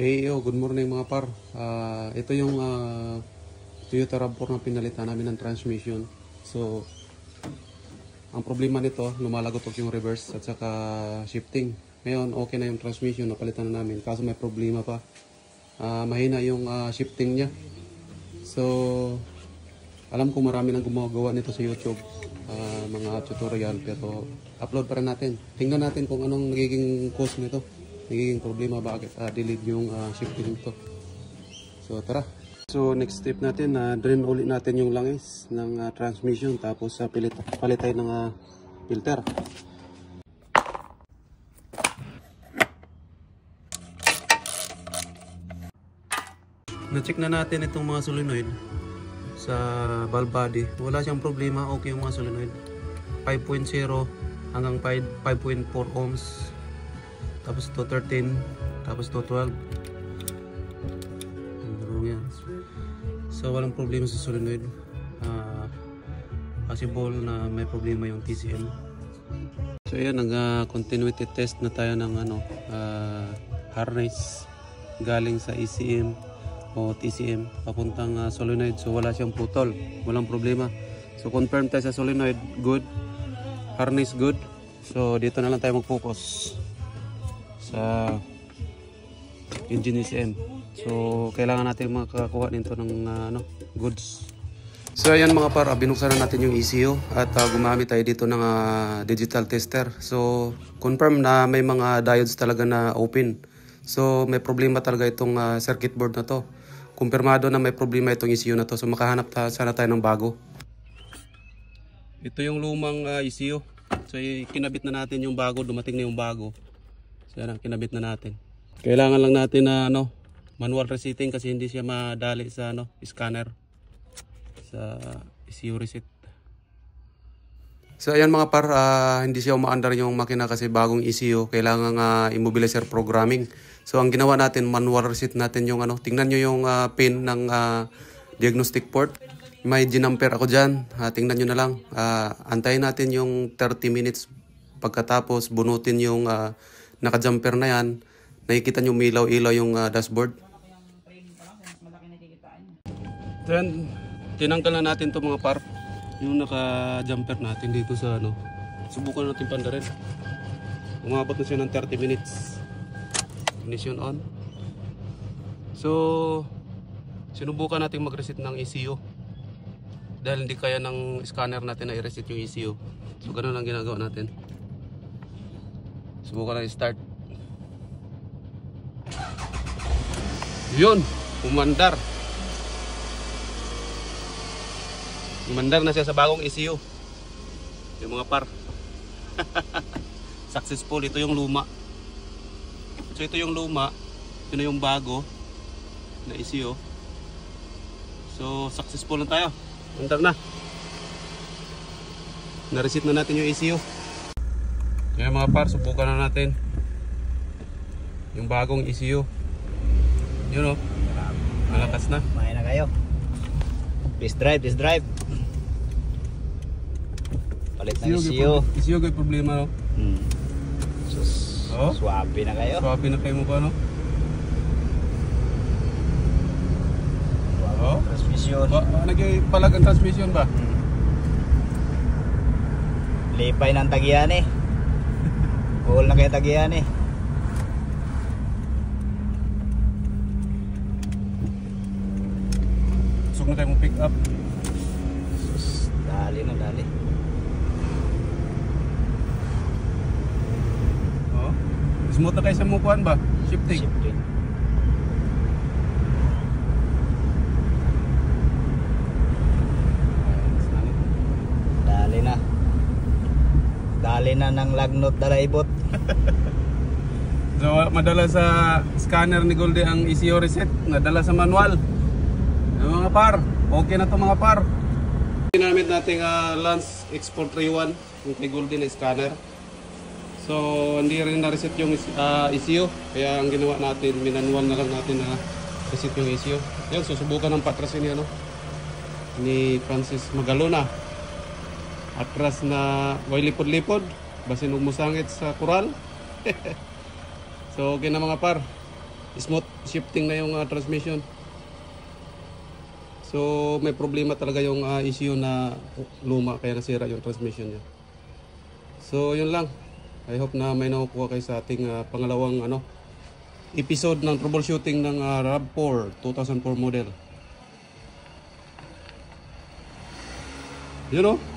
Hey, good morning mga par. Ito yung Toyota RAV4 na pinalitan namin ng transmission. So, ang problema nito, lumalagotok yung reverse at saka shifting. Ngayon, okay na yung transmission, napalitan na namin. Kaso may problema pa. Mahina yung shifting niya. So, alam ko marami nang gumagawa nito sa YouTube. Mga tutorial, pero upload pa rin natin. Tingnan natin kung anong nagiging cause nito. Nagiging problema bakit delete yung shifting nito. So tara. So next step natin, drain ulit natin yung langis ng transmission, tapos palitan ng filter. Na-check na natin itong mga solenoid sa valve body. Wala siyang problema, okay yung mga solenoid. 5.0 hanggang 5.4 ohms. Tapos 213, tapos 212. So walang problema sa solenoid. Possible na may problema yung TCM. So ayan, nag-continuity test na tayo ng harness galing sa ECM o TCM papuntang solenoid. So wala siyang putol, walang problema. So confirm tayo sa solenoid, good. Harness good. So dito na lang tayo mag-focus sa engine ECM. So kailangan natin makakuha nito ng goods. So ayan mga par, binuksan na natin yung ECU at gumamit tayo dito ng digital tester. So confirm na may mga diodes talaga na open. So may problema talaga itong circuit board na to. Kumpirmado na may problema itong ECU na to. So makahanap sana tayo ng bago. Ito yung lumang ECU. So kinabit na natin yung bago, dumating na yung bago. So yan, kinabit na natin. Kailangan lang natin na manual resetting kasi hindi siya madali sa scanner sa ECU reset. So ayan mga par, hindi siya umaandar yung makina kasi bagong ECU, kailangan immobilizer programming. So ang ginawa natin, manual reset natin yung tingnan nyo yung pin ng diagnostic port. May ginamper ako dyan, tingnan nyo na lang. Antayin natin yung 30 minutes, pagkatapos bunutin yung naka-jumper na yan. Nakikita nyo milaw-ilaw yung dashboard. Then, tinanggal na natin to mga par. Yung naka-jumper natin dito sa Subukan natin pandarin. Umabot na siya ng 30 minutes. Ignition on. So, sinubukan natin mag-reset ng ECU. Dahil hindi kaya ng scanner natin na i-reset yung ECU. So, ganun lang ginagawa natin. Subukan na i-start. Yun, umandar. Umandar na siya sa bagong ECU. Yung mga par. Successful. Ito yung luma. So ito yung luma. Ito na yung bago na ECU. So successful na tayo. Umandar na. Na-reset na natin yung ECU. Kaya mga par, subukan na natin yung bagong ECU. Yun malakas na. Main na kayo. Test drive. Palit ng ECU. ECU may problema Swabe na kayo. Swabe na kayo mo ba Transmission. Nagpalag ang transmission ba? Lipay ng tagihan Buhol na kayo tagihan Gusto na tayo mo pick up. Dali. Smooth na kayo sa mukuhan ba? Shifting. Dali na ng lagnot dalaibot. So madala sa scanner ni Goldie ang ECU reset, nadala sa manual. Mga par, okay na to mga par. Ginamit natin Lance X431 yung kay Goldie na scanner. So hindi rin na-reset yung ECU, kaya ang ginawa natin, minanual na lang natin na reset yung ECU. Yan, susubukan ng patras ni Francis Magalona. Atras na way lipod-lipod, basin umusangit sa kural. So okay na mga par. smooth shifting na yung transmission. So may problema talaga yung issue na luma kaya nasira yung transmission niya. So yun lang. I hope na may nakukuha kayo sa ating pangalawang episode ng troubleshooting ng RAV4 2004 model. You know?